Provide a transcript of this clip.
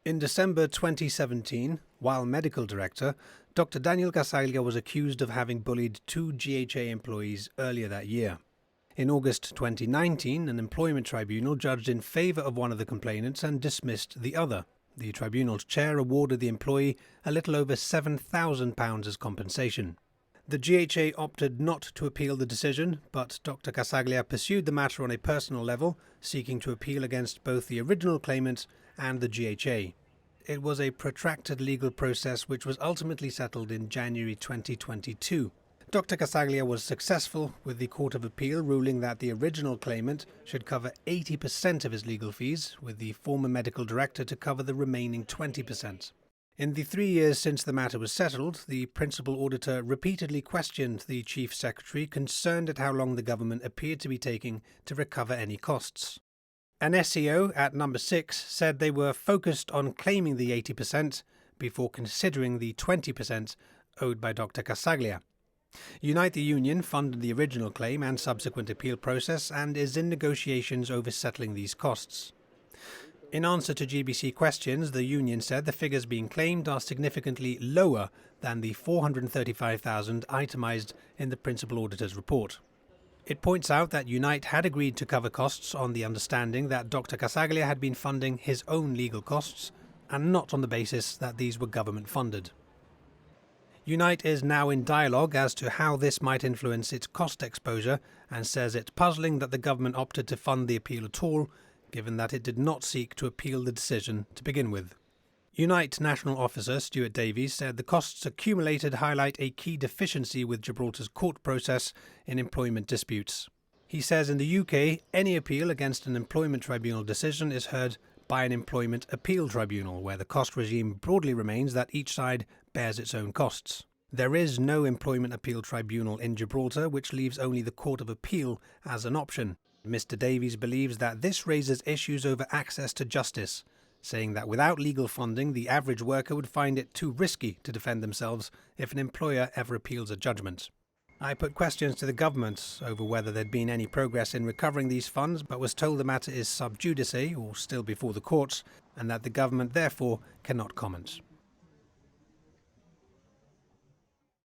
In December 2017, while medical director, Dr. Daniel Casaglia was accused of having bullied two GHA employees earlier that year. In August 2019, an employment tribunal judged in favour of one of the complainants and dismissed the other. The tribunal's chair awarded the employee a little over £7,000 as compensation. The GHA opted not to appeal the decision, but Dr. Casaglia pursued the matter on a personal level, seeking to appeal against both the original claimant and the GHA. It was a protracted legal process which was ultimately settled in January 2022. Dr. Casaglia was successful, with the Court of Appeal ruling that the original claimant should cover 80% of his legal fees, with the former medical director to cover the remaining 20%. In the 3 years since the matter was settled, the Principal Auditor repeatedly questioned the Chief Secretary, concerned at how long the government appeared to be taking to recover any costs. An SEO at number 6 said they were focused on claiming the 80% before considering the 20% owed by Dr. Casaglia. Unite the Union funded the original claim and subsequent appeal process and is in negotiations over settling these costs. In answer to GBC questions, the union said the figures being claimed are significantly lower than the $435,000 itemised in the Principal Auditor's report. It points out that Unite had agreed to cover costs on the understanding that Dr. Casaglia had been funding his own legal costs, and not on the basis that these were government funded. Unite is now in dialogue as to how this might influence its cost exposure, and says it's puzzling that the government opted to fund the appeal at all, given that it did not seek to appeal the decision to begin with. Unite National Officer Stuart Davies said the costs accumulated highlight a key deficiency with Gibraltar's court process in employment disputes. He says in the UK, any appeal against an employment tribunal decision is heard by an employment appeal tribunal, where the cost regime broadly remains that each side bears its own costs. There is no employment appeal tribunal in Gibraltar, which leaves only the Court of Appeal as an option. Mr. Davies believes that this raises issues over access to justice, saying that without legal funding, the average worker would find it too risky to defend themselves if an employer ever appeals a judgment. I put questions to the government over whether there'd been any progress in recovering these funds, but was told the matter is sub judice, or still before the courts, and that the government therefore cannot comment.